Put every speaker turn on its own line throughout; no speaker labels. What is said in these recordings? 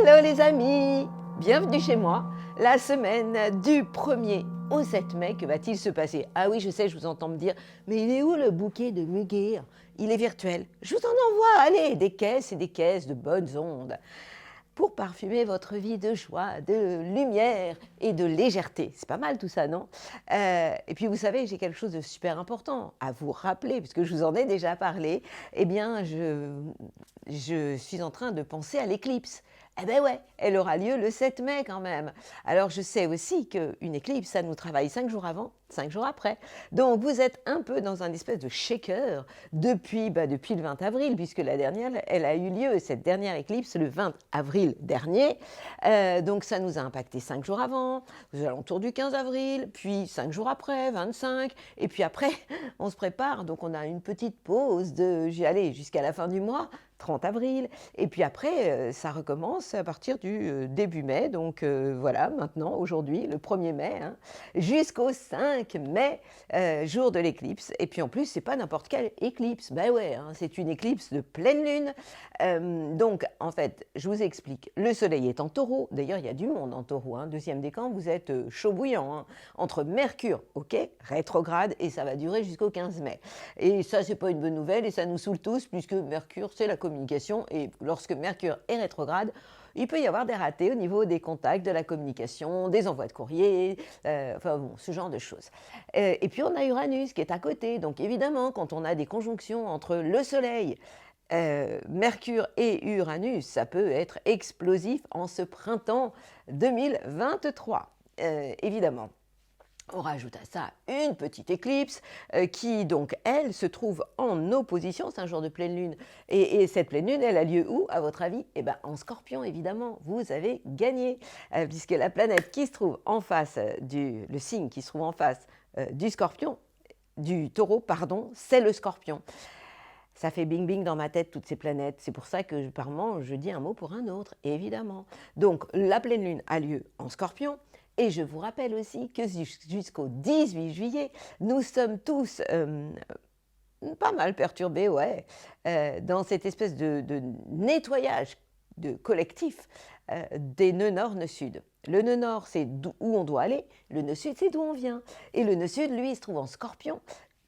Hello les amis, bienvenue chez moi. La semaine du 1er au 7 mai, que va-t-il se passer? Ah oui, je sais, je vous entends me dire, mais il est où le bouquet de muguet? Il est virtuel. Je vous en envoie, allez, des caisses et des caisses de bonnes ondes pour parfumer votre vie de joie, de lumière et de légèreté. C'est pas mal tout ça, non? Et puis vous savez, j'ai quelque chose de super important à vous rappeler, puisque je vous en ai déjà parlé. Eh bien, je suis en train de penser à l'éclipse. Eh ben ouais, elle aura lieu le 7 mai quand même. Alors je sais aussi qu'une éclipse, ça nous travaille 5 jours avant, 5 jours après. Donc vous êtes un peu dans un espèce de shaker depuis le 20 avril, puisque la dernière, elle a eu lieu, cette dernière éclipse, le 20 avril dernier. Donc ça nous a impacté 5 jours avant, aux alentours du 15 avril, puis 5 jours après, 25, et puis après, on se prépare. Donc on a une petite pause allez, jusqu'à la fin du mois, 30 avril, et puis après, ça recommence à partir du début mai, donc voilà, maintenant, aujourd'hui, le 1er mai, hein, jusqu'au 5 mai, jour de l'éclipse. Et puis en plus, c'est pas n'importe quelle éclipse, ben ouais, hein, c'est une éclipse de pleine lune. Donc en fait, je vous explique, le soleil est en taureau, d'ailleurs il y a du monde en taureau, hein, deuxième décan, vous êtes chaud bouillant, hein, entre Mercure, ok, rétrograde, et ça va durer jusqu'au 15 mai. Et ça, c'est pas une bonne nouvelle, et ça nous saoule tous, puisque Mercure, c'est la communication, et lorsque Mercure est rétrograde, il peut y avoir des ratés au niveau des contacts, de la communication, des envois de courrier, enfin bon, ce genre de choses. Et puis on a Uranus qui est à côté, donc évidemment, quand on a des conjonctions entre le Soleil, Mercure et Uranus, ça peut être explosif en ce printemps 2023, évidemment. On rajoute à ça une petite éclipse qui, donc, elle, se trouve en opposition, c'est un jour de pleine lune. Et cette pleine lune, elle a lieu où, à votre avis? Eh bien, en Scorpion, évidemment, vous avez gagné, puisque la planète qui se trouve en face le signe qui se trouve en face du Scorpion, du Taureau, pardon, c'est le Scorpion. Ça fait bing-bing dans ma tête, toutes ces planètes. C'est pour ça que, par moment, je dis un mot pour un autre, évidemment. Donc, la pleine lune a lieu en Scorpion. Et je vous rappelle aussi que jusqu'au 18 juillet, nous sommes tous pas mal perturbés, ouais, dans cette espèce de nettoyage collectif des nœuds nord, nœud sud. Le nœud nord, c'est où on doit aller. Le nœud sud, c'est d'où on vient. Et le nœud sud, lui, il se trouve en Scorpion,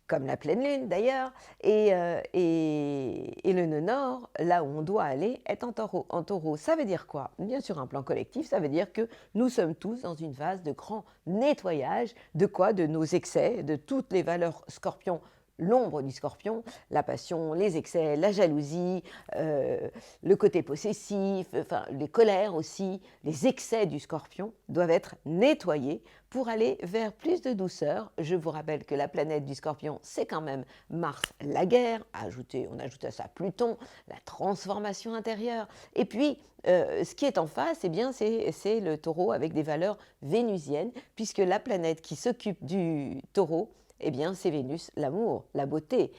comme la pleine lune d'ailleurs, et le nœud nord, là où on doit aller, est en taureau. En taureau, ça veut dire quoi? Bien sûr, un plan collectif, ça veut dire que nous sommes tous dans une phase de grand nettoyage. De quoi? De nos excès, de toutes les valeurs scorpions, l'ombre du scorpion, la passion, les excès, la jalousie, le côté possessif, enfin, les colères aussi, les excès du scorpion doivent être nettoyés pour aller vers plus de douceur. Je vous rappelle que la planète du scorpion, c'est quand même Mars, la guerre, on ajoute à ça Pluton, la transformation intérieure. Et puis, ce qui est en face, eh bien, c'est le taureau avec des valeurs vénusiennes, puisque la planète qui s'occupe du taureau, eh bien, c'est Vénus, l'amour, la beauté,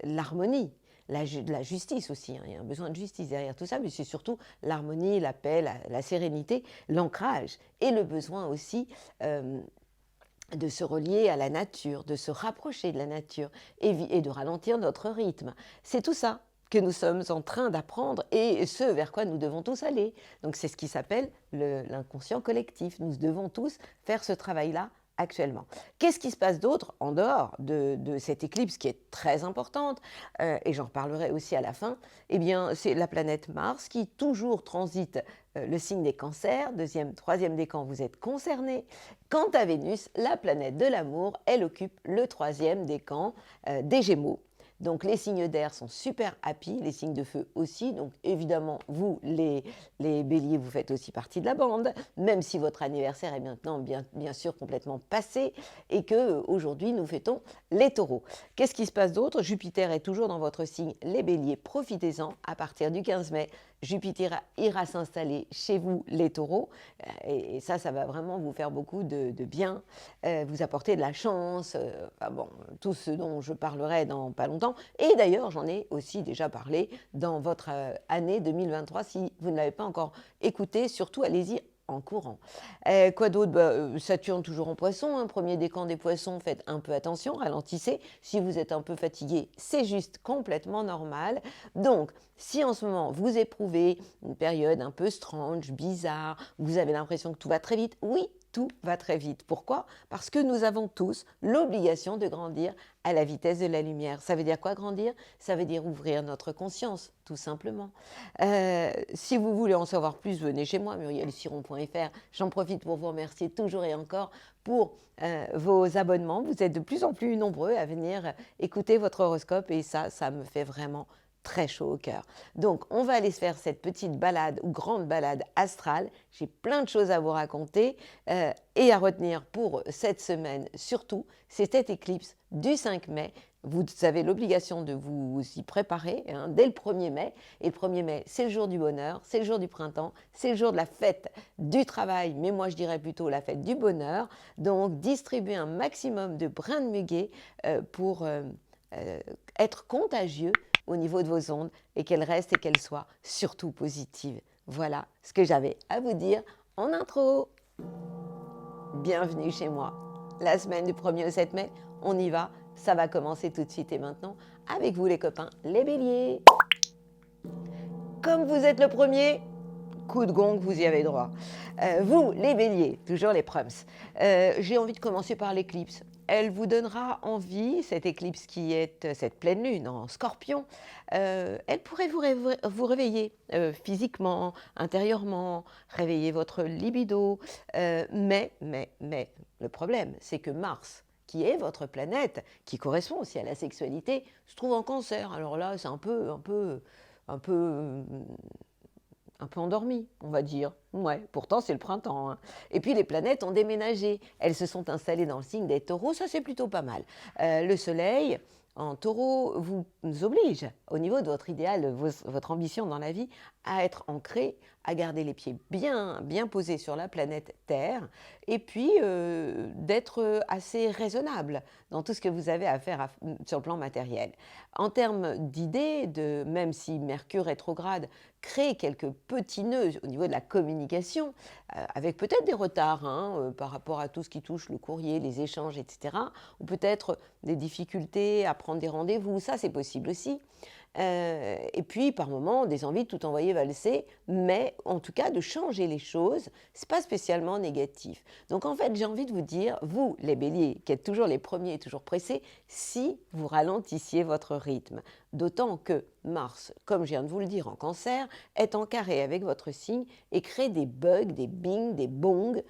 l'harmonie, la justice aussi. Hein. Il y a un besoin de justice derrière tout ça, mais c'est surtout l'harmonie, la paix, la sérénité, l'ancrage et le besoin aussi de se relier à la nature, de se rapprocher de la nature et de ralentir notre rythme. C'est tout ça que nous sommes en train d'apprendre et ce vers quoi nous devons tous aller. Donc c'est ce qui s'appelle l'inconscient collectif. Nous devons tous faire ce travail-là actuellement. Qu'est-ce qui se passe d'autre en dehors de cette éclipse qui est très importante, et j'en reparlerai aussi à la fin? Eh bien, c'est la planète Mars qui toujours transite le signe des cancers, deuxième, troisième décan, vous êtes concernés. Quant à Vénus, la planète de l'amour, elle occupe le troisième décan des Gémeaux. Donc les signes d'air sont super happy, les signes de feu aussi, donc évidemment vous les béliers vous faites aussi partie de la bande, même si votre anniversaire est maintenant bien sûr complètement passé et que aujourd'hui nous fêtons les taureaux. Qu'est-ce qui se passe d'autre? Jupiter est toujours dans votre signe, les béliers, profitez-en. À partir du 15 mai, Jupiter ira s'installer chez vous les taureaux et ça va vraiment vous faire beaucoup de bien, vous apporter de la chance, enfin bon, tout ce dont je parlerai dans pas longtemps. Et d'ailleurs, j'en ai aussi déjà parlé dans votre année 2023. Si vous ne l'avez pas encore écouté, surtout allez-y en courant. Quoi d'autre? Saturne toujours en poisson, hein, premier décan des poissons, faites un peu attention, ralentissez. Si vous êtes un peu fatigué, c'est juste complètement normal. Donc, si en ce moment vous éprouvez une période un peu strange, bizarre, vous avez l'impression que tout va très vite, oui, tout va très vite. Pourquoi? Parce que nous avons tous l'obligation de grandir à la vitesse de la lumière. Ça veut dire quoi grandir? Ça veut dire ouvrir notre conscience, tout simplement. Si vous voulez en savoir plus, venez chez moi, murielsiron.fr. J'en profite pour vous remercier toujours et encore pour vos abonnements. Vous êtes de plus en plus nombreux à venir écouter votre horoscope et ça me fait vraiment très chaud au cœur. Donc, on va aller se faire cette petite balade ou grande balade astrale. J'ai plein de choses à vous raconter et à retenir pour cette semaine. Surtout, c'est cette éclipse du 5 mai. Vous avez l'obligation de vous y préparer hein, dès le 1er mai. Et le 1er mai, c'est le jour du bonheur, c'est le jour du printemps, c'est le jour de la fête du travail, mais moi je dirais plutôt la fête du bonheur. Donc, distribuez un maximum de brins de muguet pour être contagieux au niveau de vos ondes et qu'elles restent et qu'elles soient surtout positives. Voilà ce que j'avais à vous dire en intro. Bienvenue chez moi. La semaine du 1er au 7 mai, on y va. Ça va commencer tout de suite et maintenant avec vous les copains, les béliers. Comme vous êtes le premier, coup de gong, vous y avez droit. Vous, les béliers, toujours les prums, j'ai envie de commencer par l'éclipse. Elle vous donnera envie, cette éclipse qui est cette pleine lune en scorpion, elle pourrait vous réveiller physiquement, intérieurement, réveiller votre libido. Mais, le problème, c'est que Mars, qui est votre planète, qui correspond aussi à la sexualité, se trouve en cancer. Alors là, c'est un peu endormi, on va dire. Ouais, pourtant c'est le printemps. Hein. Et puis les planètes ont déménagé. Elles se sont installées dans le signe des taureaux, ça c'est plutôt pas mal. Le soleil en taureau vous oblige, au niveau de votre idéal, votre ambition dans la vie, à être ancré, à garder les pieds bien posés sur la planète Terre, et puis d'être assez raisonnable dans tout ce que vous avez à faire sur le plan matériel. En termes d'idées, même si Mercure rétrograde crée quelques petits nœuds au niveau de la communication, avec peut-être des retards par rapport à tout ce qui touche le courrier, les échanges, etc., ou peut-être des difficultés à prendre des rendez-vous, ça c'est possible aussi. Et puis par moments des envies de tout envoyer valser, mais en tout cas de changer les choses, c'est pas spécialement négatif. Donc en fait j'ai envie de vous dire, vous les béliers qui êtes toujours les premiers et toujours pressés, si vous ralentissiez votre rythme, d'autant que Mars, comme je viens de vous le dire en cancer, est en carré avec votre signe et crée des bugs, des bings, des bongs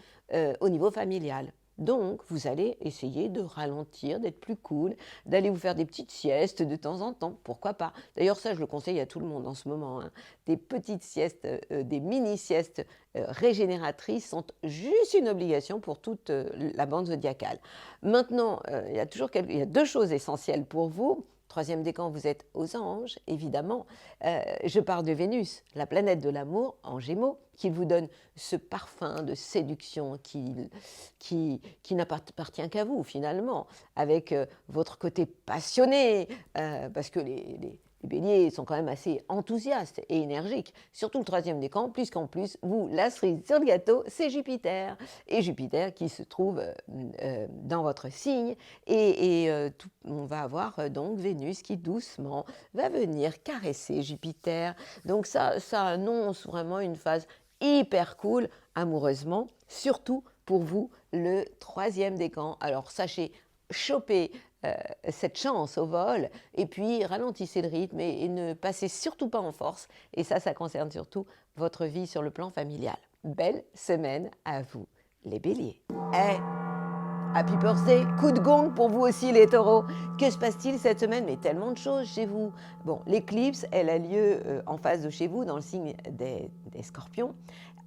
au niveau familial. Donc, vous allez essayer de ralentir, d'être plus cool, d'aller vous faire des petites siestes de temps en temps, pourquoi pas. D'ailleurs, ça, je le conseille à tout le monde en ce moment. Hein. Des petites siestes, des mini-siestes régénératrices sont juste une obligation pour toute la bande zodiacale. Maintenant, il y a deux choses essentielles pour vous. Troisième décan, vous êtes aux anges, évidemment. Je parle de Vénus, la planète de l'amour en Gémeaux, qui vous donne ce parfum de séduction qui n'appartient qu'à vous, finalement, avec votre côté passionné, parce que les béliers sont quand même assez enthousiastes et énergiques, surtout le troisième décan, puisqu'en plus, vous, la cerise sur le gâteau, c'est Jupiter. Et Jupiter qui se trouve dans votre signe. Et on va avoir donc Vénus qui doucement va venir caresser Jupiter. Donc ça annonce vraiment une phase hyper cool, amoureusement, surtout pour vous, le troisième décan. Alors sachez choper cette chance au vol et puis ralentissez le rythme et ne passez surtout pas en force. Et ça concerne surtout votre vie sur le plan familial. Belle semaine à vous, les béliers. Happy birthday, coup de gong pour vous aussi les taureaux. Que se passe-t-il cette semaine? Mais tellement de choses chez vous. Bon, l'éclipse, elle a lieu en face de chez vous, dans le signe des scorpions,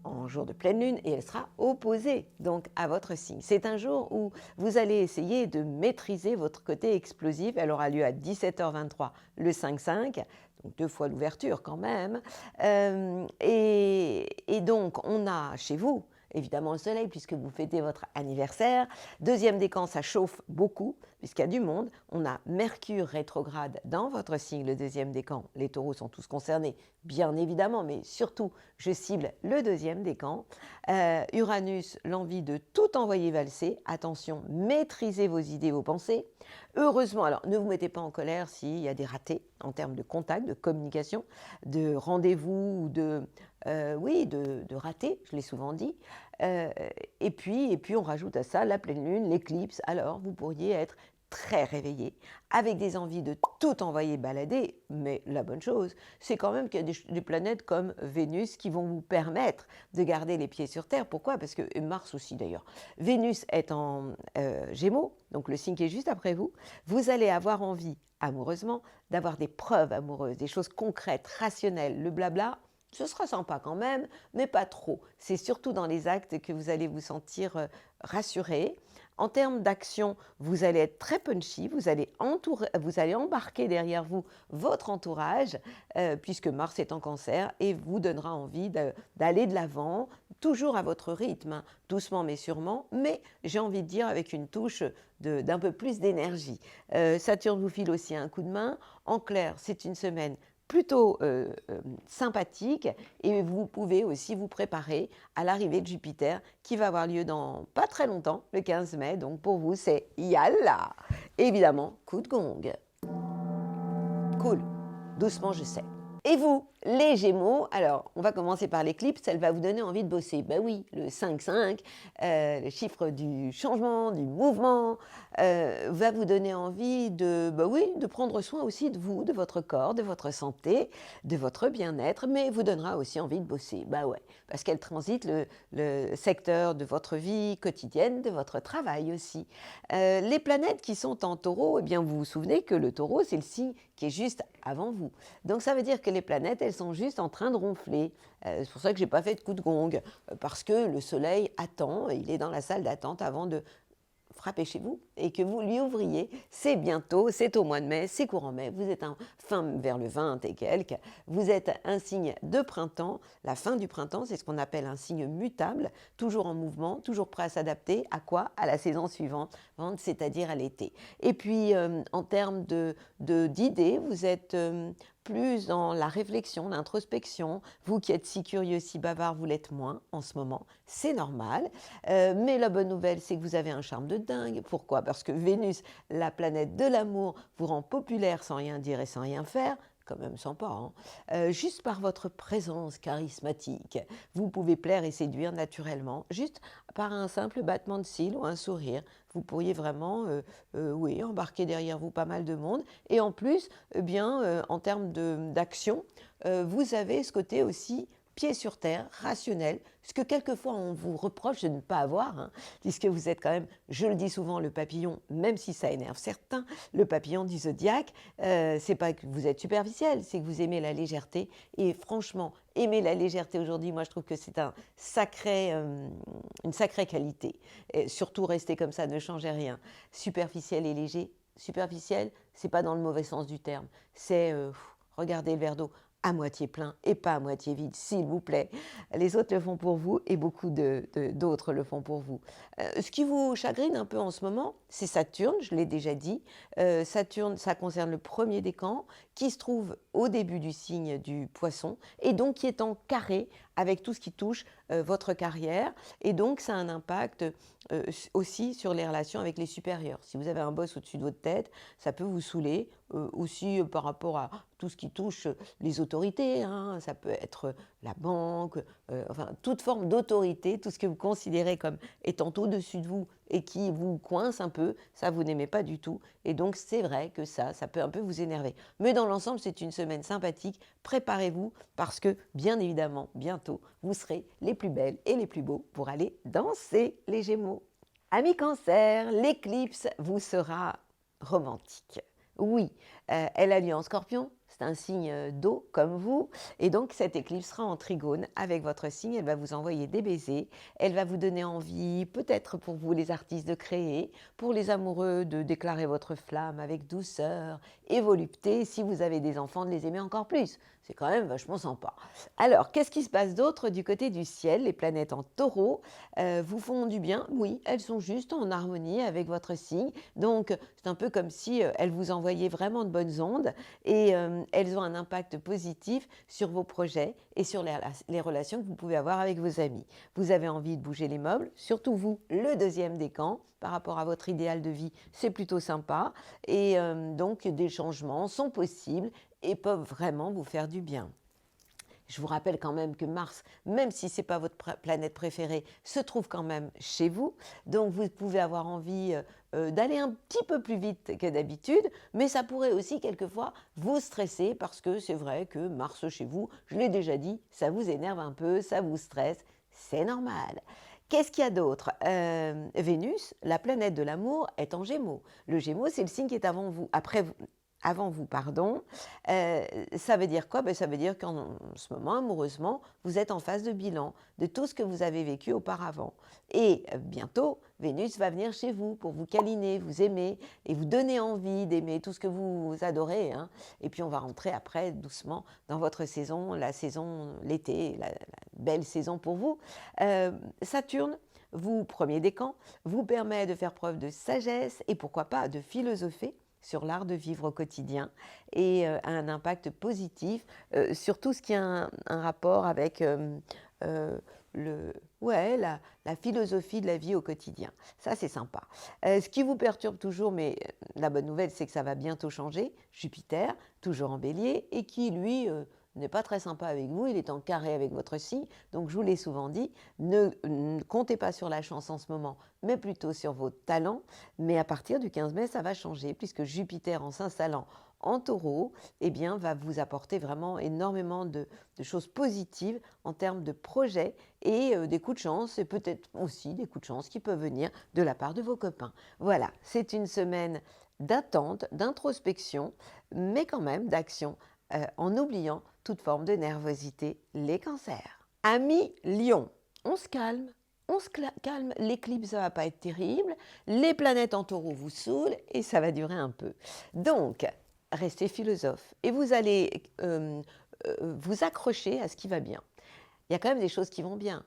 en jour de pleine lune, et elle sera opposée donc à votre signe. C'est un jour où vous allez essayer de maîtriser votre côté explosif. Elle aura lieu à 17h23 le 5-5, donc 2 fois l'ouverture quand même. Et donc, on a chez vous, évidemment le soleil, puisque vous fêtez votre anniversaire. Deuxième décan, ça chauffe beaucoup. puisqu'il y a du monde. On a Mercure rétrograde dans votre signe, le deuxième décan. Les taureaux sont tous concernés, bien évidemment, mais surtout, je cible le deuxième décan. Uranus, l'envie de tout envoyer valser. Attention, maîtrisez vos idées, vos pensées. Heureusement, alors ne vous mettez pas en colère s'il y a des ratés en termes de contact, de communication, de rendez-vous ou de ratés, je l'ai souvent dit. Et puis, on rajoute à ça la pleine lune, l'éclipse. Alors, vous pourriez être très réveillé, avec des envies de tout envoyer balader, mais la bonne chose, c'est quand même qu'il y a des planètes comme Vénus qui vont vous permettre de garder les pieds sur Terre. Pourquoi? Parce que et Mars aussi d'ailleurs. Vénus est en Gémeaux, donc le signe qui est juste après vous. Vous allez avoir envie, amoureusement, d'avoir des preuves amoureuses, des choses concrètes, rationnelles, le blabla. Ce sera sympa quand même, mais pas trop. C'est surtout dans les actes que vous allez vous sentir rassuré. En termes d'action, vous allez être très punchy, vous allez embarquer derrière vous votre entourage, puisque Mars est en Cancer, et vous donnera envie d'aller de l'avant, toujours à votre rythme, hein, doucement mais sûrement, mais j'ai envie de dire avec une touche d'un peu plus d'énergie. Saturne vous file aussi un coup de main. En clair, c'est une semaine plutôt sympathique, et vous pouvez aussi vous préparer à l'arrivée de Jupiter qui va avoir lieu dans pas très longtemps, le 15 mai. Donc pour vous, c'est yalla. Évidemment, coup de gong. Cool, doucement je sais. Et vous, les Gémeaux, alors on va commencer par l'éclipse, elle va vous donner envie de bosser. Ben oui, le 5-5, le chiffre du changement, du mouvement, va vous donner envie de prendre soin aussi de vous, de votre corps, de votre santé, de votre bien-être, mais vous donnera aussi envie de bosser. Ben ouais, parce qu'elle transite le secteur de votre vie quotidienne, de votre travail aussi. Les planètes qui sont en taureau, eh bien vous vous souvenez que le taureau, c'est le signe qui est juste avant vous. Donc ça veut dire que les planètes, elles sont juste en train de ronfler. C'est pour ça que je n'ai pas fait de coup de gong, parce que le soleil attend, il est dans la salle d'attente avant de frapper chez vous et que vous lui ouvriez. C'est bientôt, c'est au mois de mai, c'est courant mai, vous êtes fin vers le 20 et quelques, vous êtes un signe de printemps, la fin du printemps, c'est ce qu'on appelle un signe mutable, toujours en mouvement, toujours prêt à s'adapter, à quoi? À la saison suivante, c'est-à-dire à l'été. Et puis, en termes d'idées, vous êtes plus dans la réflexion, l'introspection. Vous qui êtes si curieux, si bavard, vous l'êtes moins en ce moment. C'est normal. Mais la bonne nouvelle, c'est que vous avez un charme de dingue. Pourquoi? Parce que Vénus, la planète de l'amour, vous rend populaire sans rien dire et sans rien faire. Quand même sympa, hein. Juste par votre présence charismatique, vous pouvez plaire et séduire naturellement, juste par un simple battement de cils ou un sourire. Vous pourriez vraiment embarquer derrière vous pas mal de monde. Et en plus, en termes d'action, vous avez ce côté aussi pied sur terre, rationnel, ce que quelquefois on vous reproche de ne pas avoir, hein, puisque vous êtes quand même, je le dis souvent, le papillon, même si ça énerve certains, le papillon du zodiaque, c'est pas que vous êtes superficiel, c'est que vous aimez la légèreté, et franchement, aimer la légèreté aujourd'hui, moi je trouve que c'est une sacrée qualité, et surtout rester comme ça, ne changez rien, superficiel et léger, superficiel, c'est pas dans le mauvais sens du terme, c'est regardez le verre d'eau à moitié plein et pas à moitié vide, s'il vous plaît. Les autres le font pour vous et beaucoup d'autres le font pour vous. Ce qui vous chagrine un peu en ce moment, c'est Saturne, je l'ai déjà dit. Saturne, ça concerne le premier décan, qui se trouve au début du signe du Poisson, et donc qui est en carré avec tout ce qui touche votre carrière, et donc ça a un impact aussi sur les relations avec les supérieurs. Si vous avez un boss au-dessus de votre tête, ça peut vous saouler, aussi par rapport à tout ce qui touche les autorités, hein. Ça peut être la banque, toute forme d'autorité, tout ce que vous considérez comme étant au-dessus de vous et qui vous coince un peu, ça vous n'aimez pas du tout, et donc c'est vrai que ça peut un peu vous énerver. Mais dans l'ensemble, c'est une semaine sympathique, préparez-vous, parce que bien évidemment, bientôt, vous serez les plus belles et les plus beaux pour aller danser, les Gémeaux. Amis Cancer, l'éclipse vous sera romantique. Oui, elle a lieu en Scorpion, c'est un signe d'eau comme vous, et donc cette éclipse sera en trigone avec votre signe, elle va vous envoyer des baisers, elle va vous donner envie, peut-être pour vous les artistes, de créer, pour les amoureux de déclarer votre flamme avec douceur et volupté, si vous avez des enfants, de les aimer encore plus. C'est quand même vachement sympa. Alors, qu'est-ce qui se passe d'autre du côté du ciel? Les planètes en taureau vous font du bien. Oui, elles sont juste en harmonie avec votre signe. Donc, c'est un peu comme si elles vous envoyaient vraiment de bonnes ondes et elles ont un impact positif sur vos projets et sur les relations que vous pouvez avoir avec vos amis. Vous avez envie de bouger les meubles, surtout vous, le deuxième décan, par rapport à votre idéal de vie, c'est plutôt sympa. Et donc, des changements sont possibles et peuvent vraiment vous faire du bien. Je vous rappelle quand même que Mars, même si ce n'est pas votre planète préférée, se trouve quand même chez vous. Donc vous pouvez avoir envie d'aller un petit peu plus vite que d'habitude, mais ça pourrait aussi quelquefois vous stresser parce que c'est vrai que Mars chez vous, je l'ai déjà dit, ça vous énerve un peu, ça vous stresse, c'est normal. Qu'est-ce qu'il y a d'autre? Vénus, la planète de l'amour, est en Gémeaux. Le Gémeaux, c'est le signe qui est avant vous, pardon. Ça veut dire quoi? Ça veut dire qu'en ce moment, amoureusement, vous êtes en phase de bilan de tout ce que vous avez vécu auparavant. Et bientôt, Vénus va venir chez vous pour vous câliner, vous aimer et vous donner envie d'aimer tout ce que vous adorez. Hein. Et puis, on va rentrer après doucement dans votre saison, la saison, l'été, la belle saison pour vous. Saturne, vous, premier décan, vous permet de faire preuve de sagesse et pourquoi pas de philosopher sur l'art de vivre au quotidien et a un impact positif sur tout ce qui a un rapport avec la philosophie de la vie au quotidien. Ça, c'est sympa. Ce qui vous perturbe toujours, mais la bonne nouvelle, c'est que ça va bientôt changer, Jupiter, toujours en bélier, et qui, lui, n'est pas très sympa avec vous, il est en carré avec votre signe, donc je vous l'ai souvent dit, ne comptez pas sur la chance en ce moment, mais plutôt sur vos talents, mais à partir du 15 mai, ça va changer, puisque Jupiter, en s'installant en taureau, eh bien, va vous apporter vraiment énormément de choses positives en termes de projets et des coups de chance, et peut-être aussi des coups de chance qui peuvent venir de la part de vos copains. Voilà, c'est une semaine d'attente, d'introspection, mais quand même d'action, en oubliant toute forme de nervosité, les cancers. Amis Lion, on se calme, calme, l'éclipse ne va pas être terrible, les planètes en taureau vous saoulent et ça va durer un peu. Donc, restez philosophe et vous allez vous accrocher à ce qui va bien. Il y a quand même des choses qui vont bien.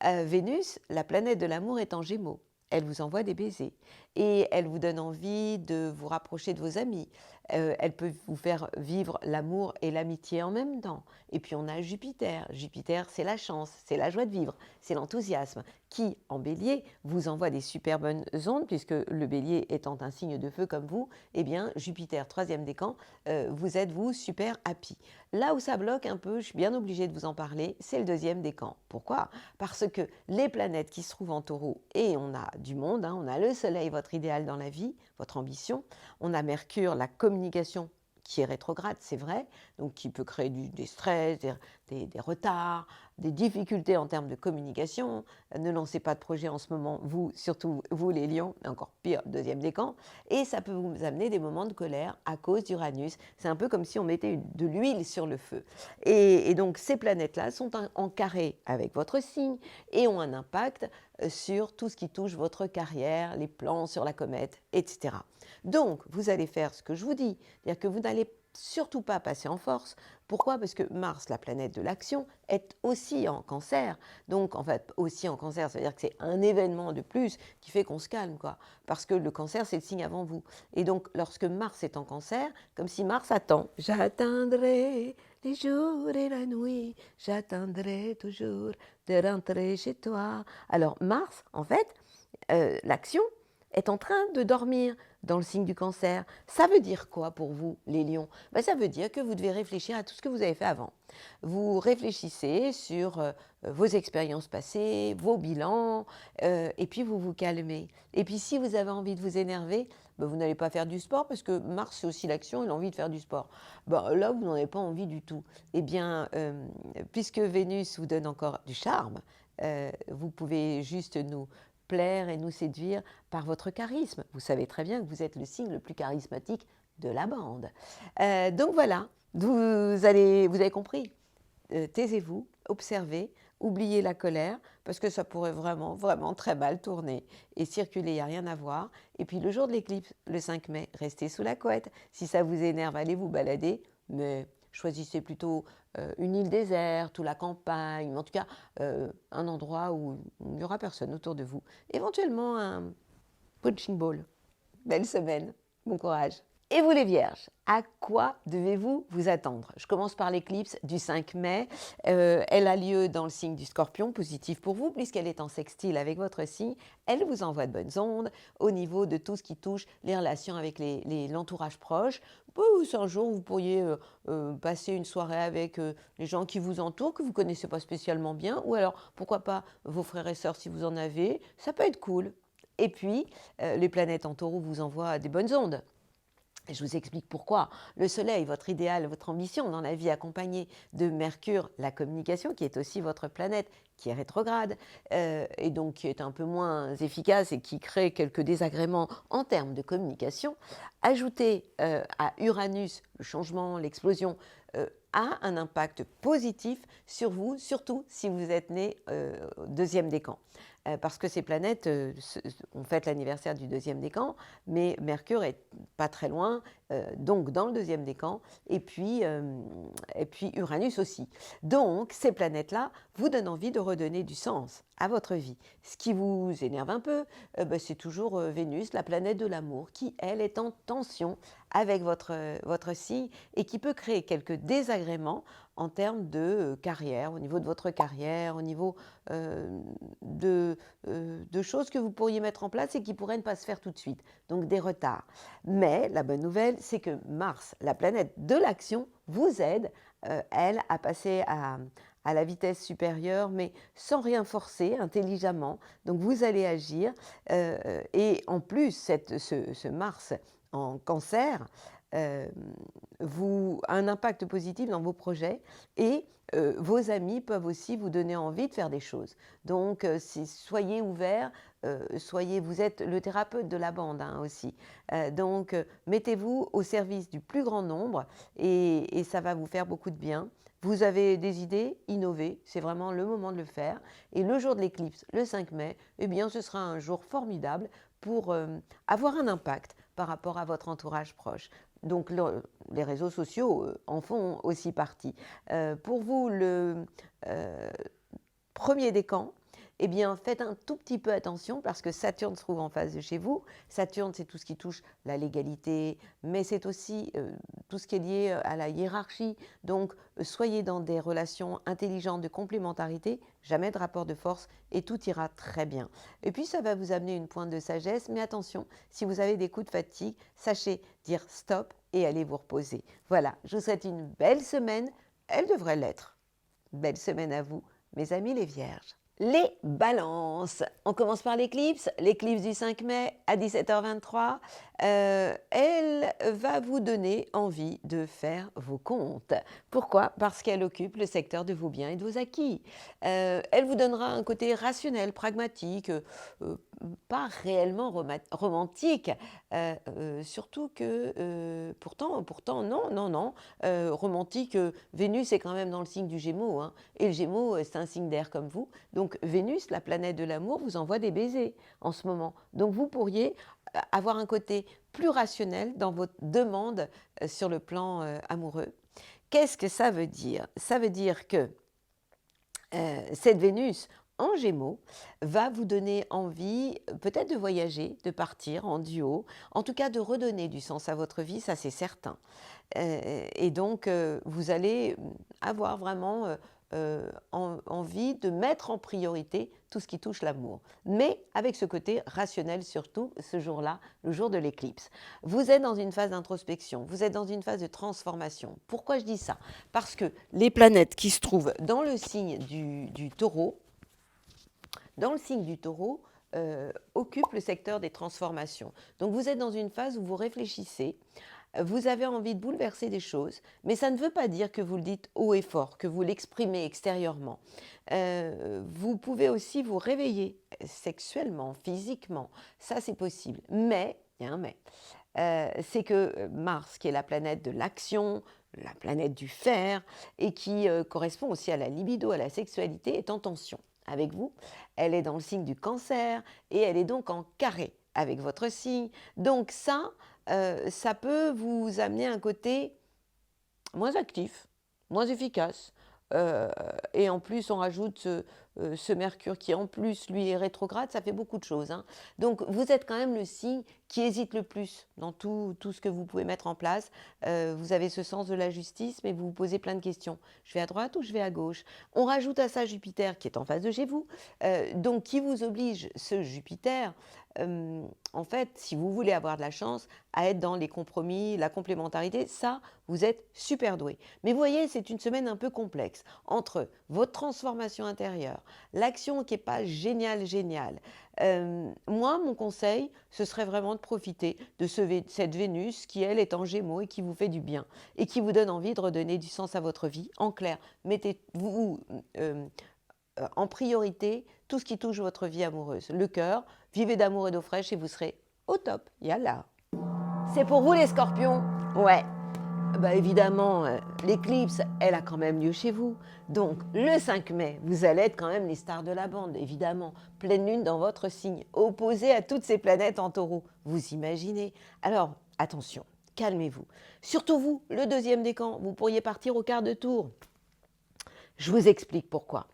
Vénus, la planète de l'amour, est en Gémeaux. Elle vous envoie des baisers et elle vous donne envie de vous rapprocher de vos amis. Elle peut vous faire vivre l'amour et l'amitié en même temps. Et puis on a Jupiter. Jupiter, c'est la chance, c'est la joie de vivre, c'est l'enthousiasme qui, en bélier, vous envoie des super bonnes ondes, puisque le bélier étant un signe de feu comme vous, eh bien Jupiter, troisième décan, vous êtes vous super happy. Là où ça bloque un peu, je suis bien obligée de vous en parler, c'est le deuxième décan. Pourquoi? Parce que les planètes qui se trouvent en taureau, et on a du monde, hein, on a le soleil, votre idéal dans la vie, votre ambition, on a Mercure, la communication qui est rétrograde, c'est vrai, donc qui peut créer des stress, des retards, des difficultés en termes de communication. Ne lancez pas de projet en ce moment, vous, surtout vous les lions, et encore pire, deuxième décan, et ça peut vous amener des moments de colère à cause d'Uranus. C'est un peu comme si on mettait de l'huile sur le feu. Et donc ces planètes-là sont en carré avec votre signe et ont un impact sur tout ce qui touche votre carrière, les plans sur la comète, etc. Donc, vous allez faire ce que je vous dis, c'est-à-dire que vous n'allez surtout pas passer en force. Pourquoi? Parce que Mars, la planète de l'action, est aussi en cancer. Donc, en fait, aussi en cancer, ça veut dire que c'est un événement de plus qui fait qu'on se calme, quoi. Parce que le cancer, c'est le signe avant vous. Et donc, lorsque Mars est en cancer, comme si Mars attend. J'attendrai les jours et la nuit, j'attendrai toujours de rentrer chez toi. Alors, Mars, en fait, l'action est en train de dormir dans le signe du cancer. Ça veut dire quoi pour vous, les lions? Ça veut dire que vous devez réfléchir à tout ce que vous avez fait avant. Vous réfléchissez sur vos expériences passées, vos bilans, et puis vous vous calmez. Et puis si vous avez envie de vous énerver, vous n'allez pas faire du sport parce que Mars, c'est aussi l'action, il a envie de faire du sport. Là, vous n'en avez pas envie du tout. Eh bien, puisque Vénus vous donne encore du charme, vous pouvez juste nous plaire et nous séduire par votre charisme. Vous savez très bien que vous êtes le signe le plus charismatique de la bande. Donc voilà, vous avez compris. Taisez-vous, observez, oubliez la colère, parce que ça pourrait vraiment, vraiment très mal tourner et circuler, il n'y a rien à voir. Et puis le jour de l'éclipse, le 5 mai, restez sous la couette. Si ça vous énerve, allez vous balader, mais choisissez plutôt une île déserte ou la campagne, mais en tout cas un endroit où il n'y aura personne autour de vous. Éventuellement un punching ball. Belle semaine, bon courage. Et vous les vierges, à quoi devez-vous vous attendre? Je commence par l'éclipse du 5 mai. Elle a lieu dans le signe du Scorpion, positif pour vous, puisqu'elle est en sextile avec votre signe. Elle vous envoie de bonnes ondes au niveau de tout ce qui touche les relations avec l'entourage proche. C'est un jour où vous pourriez passer une soirée avec les gens qui vous entourent, que vous ne connaissez pas spécialement bien, ou alors, pourquoi pas, vos frères et sœurs si vous en avez. Ça peut être cool. Et puis, les planètes en taureau vous envoient des bonnes ondes. Et je vous explique pourquoi. Le Soleil, votre idéal, votre ambition dans la vie, accompagné de Mercure, la communication, qui est aussi votre planète, qui est rétrograde, et donc qui est un peu moins efficace et qui crée quelques désagréments en termes de communication, ajouté à Uranus, le changement, l'explosion, a un impact positif sur vous, surtout si vous êtes né au deuxième décan. Parce que ces planètes, on fête l'anniversaire du deuxième décan, mais Mercure est pas très loin, donc dans le deuxième décan, et puis Uranus aussi. Donc ces planètes-là vous donnent envie de redonner du sens à votre vie. Ce qui vous énerve un peu, c'est toujours Vénus, la planète de l'amour, qui, elle, est en tension avec votre signe et qui peut créer quelques désagréments en termes de carrière, au niveau de votre carrière, au niveau de choses que vous pourriez mettre en place et qui pourraient ne pas se faire tout de suite, donc des retards. Mais la bonne nouvelle, c'est que Mars, la planète de l'action, vous aide, elle, à passer à la vitesse supérieure, mais sans rien forcer, intelligemment. Donc vous allez agir. Et en plus, ce Mars en Cancer a un impact positif dans vos projets et vos amis peuvent aussi vous donner envie de faire des choses. Donc soyez ouverts, vous êtes le thérapeute de la bande aussi. Donc mettez-vous au service du plus grand nombre et ça va vous faire beaucoup de bien. Vous avez des idées, innovez, c'est vraiment le moment de le faire. Et le jour de l'éclipse, le 5 mai, eh bien, ce sera un jour formidable pour avoir un impact par rapport à votre entourage proche. Donc les réseaux sociaux en font aussi partie. Pour vous, le premier décan, eh bien, faites un tout petit peu attention parce que Saturne se trouve en face de chez vous. Saturne, c'est tout ce qui touche la légalité, mais c'est aussi tout ce qui est lié à la hiérarchie. Donc, soyez dans des relations intelligentes de complémentarité, jamais de rapport de force et tout ira très bien. Et puis, ça va vous amener une pointe de sagesse, mais attention, si vous avez des coups de fatigue, sachez dire stop et allez vous reposer. Voilà, je vous souhaite une belle semaine. Elle devrait l'être. Belle semaine à vous, mes amis les Vierges. Les balances. On commence par l'éclipse du 5 mai à 17h23. Elle va vous donner envie de faire vos comptes. Pourquoi? Parce qu'elle occupe le secteur de vos biens et de vos acquis. Elle vous donnera un côté rationnel, pragmatique, pas réellement romantique, surtout que pourtant non, romantique, Vénus est quand même dans le signe du Gémeaux, hein, et le Gémeaux c'est un signe d'air comme vous, donc Vénus, la planète de l'amour, vous envoie des baisers en ce moment, donc vous pourriez avoir un côté plus rationnel dans votre demande sur le plan amoureux. Qu'est-ce que ça veut dire? Ça veut dire que cette Vénus en Gémeaux va vous donner envie peut-être de voyager, de partir en duo, en tout cas de redonner du sens à votre vie, ça c'est certain. Et donc vous allez avoir vraiment envie de mettre en priorité tout ce qui touche l'amour. Mais avec ce côté rationnel surtout, ce jour-là, le jour de l'éclipse. Vous êtes dans une phase d'introspection, vous êtes dans une phase de transformation. Pourquoi je dis ça? Parce que les planètes qui se trouvent dans le signe du Taureau, occupent le secteur des transformations. Donc vous êtes dans une phase où vous réfléchissez, vous avez envie de bouleverser des choses, mais ça ne veut pas dire que vous le dites haut et fort, que vous l'exprimez extérieurement. Vous pouvez aussi vous réveiller sexuellement, physiquement, ça c'est possible. Mais, il y a un mais, c'est que Mars, qui est la planète de l'action, la planète du faire, et qui correspond aussi à la libido, à la sexualité, est en tension avec vous. Elle est dans le signe du Cancer, et elle est donc en carré avec votre signe. Donc ça peut vous amener un côté moins actif, moins efficace. Euh, et en plus, on rajoute ce Mercure qui, en plus, lui, est rétrograde, ça fait beaucoup de choses, hein. Donc, vous êtes quand même le signe qui hésite le plus dans tout ce que vous pouvez mettre en place. Vous avez ce sens de la justice, mais vous vous posez plein de questions. Je vais à droite ou je vais à gauche? On rajoute à ça Jupiter qui est en face de chez vous, donc qui vous oblige, ce Jupiter, en fait, si vous voulez avoir de la chance, à être dans les compromis, la complémentarité, ça, vous êtes super doué. Mais vous voyez, c'est une semaine un peu complexe entre votre transformation intérieure, l'action qui n'est pas géniale. Moi, mon conseil, ce serait vraiment de profiter de cette Vénus qui, elle, est en Gémeaux et qui vous fait du bien et qui vous donne envie de redonner du sens à votre vie. En clair, mettez-vous en priorité tout ce qui touche votre vie amoureuse. Le cœur, vivez d'amour et d'eau fraîche et vous serez au top. Yalla. C'est pour vous les scorpions? Ouais. Bah évidemment, l'éclipse, elle a quand même lieu chez vous. Donc, le 5 mai, vous allez être quand même les stars de la bande, évidemment. Pleine lune dans votre signe, opposée à toutes ces planètes en taureau. Vous imaginez? Alors, attention, calmez-vous. Surtout vous, le deuxième décan, vous pourriez partir au quart de tour. Je vous explique pourquoi.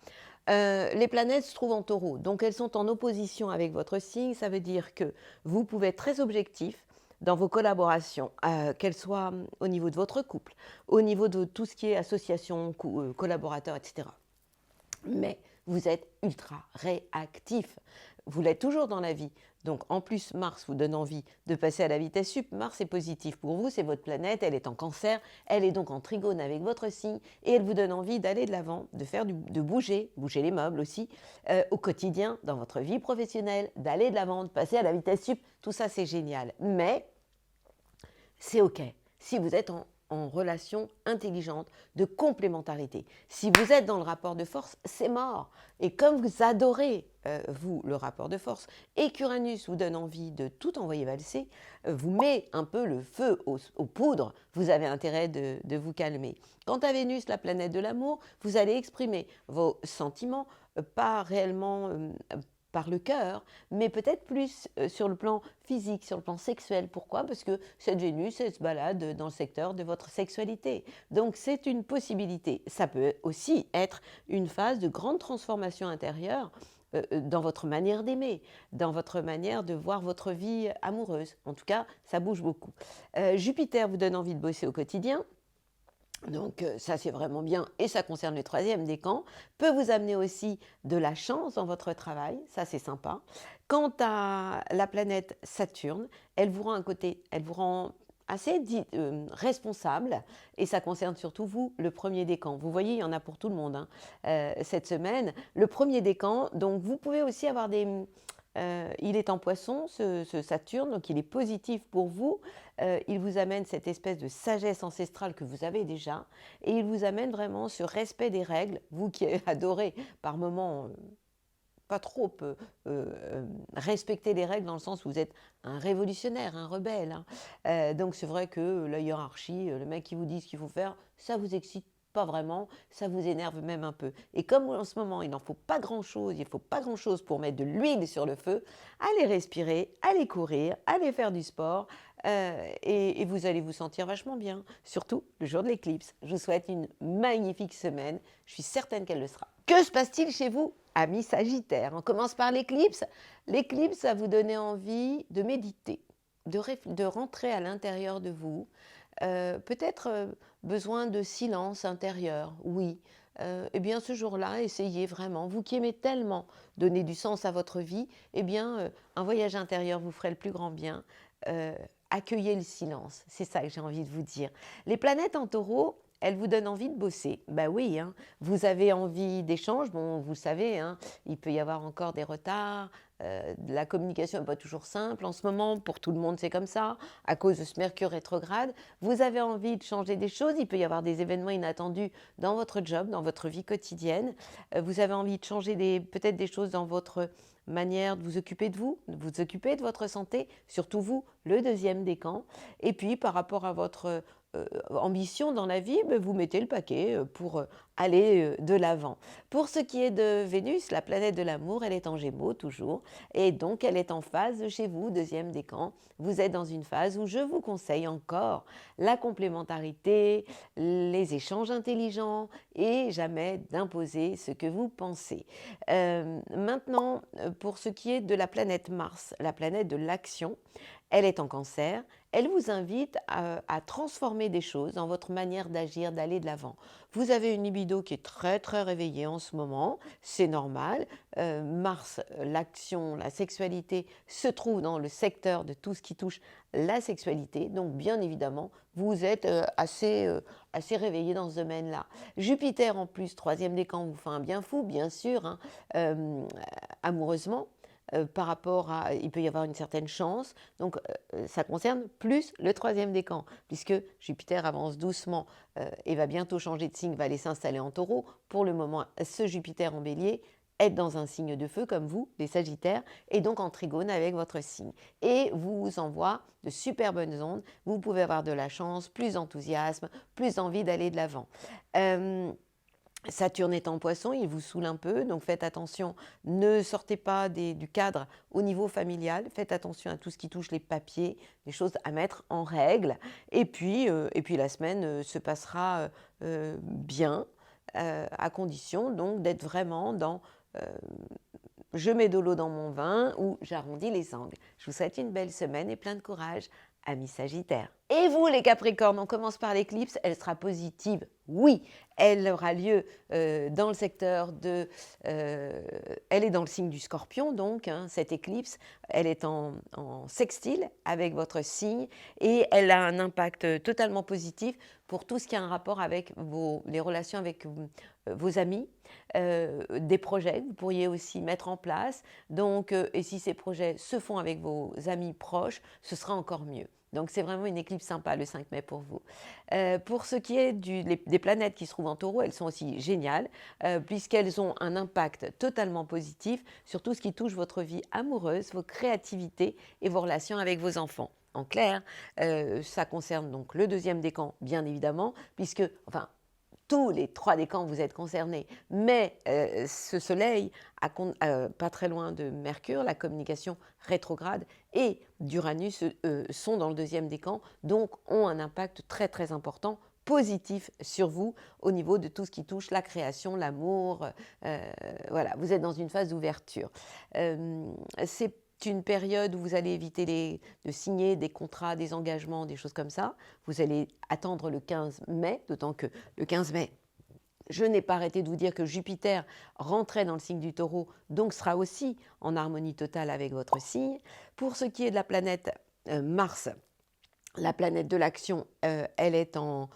Les planètes se trouvent en taureau, donc elles sont en opposition avec votre signe. Ça veut dire que vous pouvez être très objectif dans vos collaborations, qu'elles soient au niveau de votre couple, au niveau de tout ce qui est association, collaborateurs, etc. Mais vous êtes ultra réactif. Vous l'êtes toujours dans la vie. Donc en plus, Mars vous donne envie de passer à la vitesse sup. Mars est positif pour vous, c'est votre planète, elle est en cancer, elle est donc en trigone avec votre signe et elle vous donne envie d'aller de l'avant, de bouger les meubles aussi, au quotidien, dans votre vie professionnelle, d'aller de l'avant, de passer à la vitesse sup. Tout ça, c'est génial. Mais c'est OK si vous êtes en relation intelligente, de complémentarité. Si vous êtes dans le rapport de force, c'est mort. Et comme vous adorez, vous, le rapport de force, et qu'Uranus vous donne envie de tout envoyer valser, vous met un peu le feu aux poudres, vous avez intérêt de vous calmer. Quant à Vénus, la planète de l'amour, vous allez exprimer vos sentiments, pas réellement par le cœur, mais peut-être plus sur le plan physique, sur le plan sexuel. Pourquoi? Parce que cette Vénus, elle se balade dans le secteur de votre sexualité. Donc c'est une possibilité. Ça peut aussi être une phase de grande transformation intérieure dans votre manière d'aimer, dans votre manière de voir votre vie amoureuse. En tout cas, ça bouge beaucoup. Jupiter vous donne envie de bosser au quotidien. Donc ça c'est vraiment bien et ça concerne le troisième décan, peut vous amener aussi de la chance dans votre travail, ça c'est sympa. Quant à la planète Saturne, elle vous rend assez responsable et ça concerne surtout vous, le premier décan. Vous voyez, il y en a pour tout le monde hein, cette semaine. Le premier décan, donc vous pouvez aussi avoir il est en poisson, ce Saturne, donc il est positif pour vous. Il vous amène cette espèce de sagesse ancestrale que vous avez déjà. Et il vous amène vraiment ce respect des règles, vous qui adorez par moments pas trop respecter les règles dans le sens où vous êtes un révolutionnaire, un rebelle. Hein. Donc c'est vrai que la hiérarchie, le mec qui vous dit ce qu'il faut faire, ça vous excite pas vraiment, ça vous énerve même un peu. Et comme en ce moment, il n'en faut pas grand-chose, il ne faut pas grand-chose pour mettre de l'huile sur le feu, allez respirer, allez courir, allez faire du sport, et vous allez vous sentir vachement bien, surtout le jour de l'éclipse. Je vous souhaite une magnifique semaine, je suis certaine qu'elle le sera. Que se passe-t-il chez vous, amis Sagittaires? On commence par l'éclipse. L'éclipse va vous donner envie de méditer, de rentrer à l'intérieur de vous, peut-être besoin de silence intérieur, oui. Eh bien, ce jour-là, essayez vraiment, vous qui aimez tellement donner du sens à votre vie, eh bien, un voyage intérieur vous ferait le plus grand bien. Accueillez le silence, c'est ça que j'ai envie de vous dire. Les planètes en taureau, elles vous donnent envie de bosser. Ben oui, hein, vous avez envie d'échanges, bon, vous le savez, hein, il peut y avoir encore des retards, la communication n'est pas toujours simple en ce moment, pour tout le monde c'est comme ça, à cause de ce Mercure rétrograde. Vous avez envie de changer des choses, il peut y avoir des événements inattendus dans votre job, dans votre vie quotidienne. Vous avez envie de changer peut-être des choses dans votre manière de vous occuper de vous occuper de votre santé, surtout vous, le deuxième décan. Et puis par rapport à votre ambition dans la vie, ben, vous mettez le paquet pour aller de l'avant. Pour ce qui est de Vénus, la planète de l'amour, elle est en Gémeaux toujours, et donc elle est en phase chez vous, deuxième décan. Vous êtes dans une phase où je vous conseille encore la complémentarité, les échanges intelligents et jamais d'imposer ce que vous pensez. Maintenant, pour ce qui est de la planète Mars, la planète de l'action, elle est en Cancer. Elle vous invite à transformer des choses dans votre manière d'agir, d'aller de l'avant. Vous avez une libido qui est très très réveillée en ce moment, c'est normal. Mars, l'action, la sexualité se trouve dans le secteur de tout ce qui touche la sexualité, donc bien évidemment, vous êtes assez réveillé dans ce domaine-là. Jupiter en plus, troisième décan, vous fait un bien fou, bien sûr, hein, amoureusement. Par rapport à, il peut y avoir une certaine chance, donc ça concerne plus le troisième décan, puisque Jupiter avance doucement et va bientôt changer de signe, va aller s'installer en Taureau. Pour le moment, ce Jupiter en Bélier est dans un signe de feu comme vous, les Sagittaires, et donc en trigone avec votre signe. Et vous envoie de super bonnes ondes, vous pouvez avoir de la chance, plus d'enthousiasme, plus envie d'aller de l'avant. Saturne est en Poisson, il vous saoule un peu, donc faites attention, ne sortez pas du cadre au niveau familial, faites attention à tout ce qui touche les papiers, les choses à mettre en règle, et puis la semaine se passera bien, à condition donc d'être vraiment dans je mets de l'eau dans mon vin ou j'arrondis les angles. Je vous souhaite une belle semaine et plein de courage, amis Sagittaires. Et vous les Capricornes, on commence par l'éclipse, elle sera positive, oui, elle aura lieu dans le secteur de... elle est dans le signe du Scorpion, donc, hein, cette éclipse, elle est en sextile avec votre signe et elle a un impact totalement positif pour tout ce qui a un rapport avec les relations avec vos amis, des projets que vous pourriez aussi mettre en place. Donc, et si ces projets se font avec vos amis proches, ce sera encore mieux. Donc c'est vraiment une éclipse sympa le 5 mai pour vous. Pour ce qui est des planètes qui se trouvent en Taureau, elles sont aussi géniales puisqu'elles ont un impact totalement positif sur tout ce qui touche votre vie amoureuse, vos créativités et vos relations avec vos enfants. En clair, ça concerne donc le deuxième décan, bien évidemment, puisque, enfin, tous les 3 décans vous êtes concernés, mais ce soleil, pas très loin de Mercure, la communication rétrograde, et d'Uranus sont dans le deuxième décan, donc ont un impact très très important, positif sur vous, au niveau de tout ce qui touche la création, l'amour, voilà, vous êtes dans une phase d'ouverture. C'est une période où vous allez éviter de signer des contrats, des engagements, des choses comme ça. Vous allez attendre le 15 mai, d'autant que le 15 mai, je n'ai pas arrêté de vous dire que Jupiter rentrait dans le signe du Taureau, donc sera aussi en harmonie totale avec votre signe. Pour ce qui est de la planète Mars, la planète de l'action, elle est en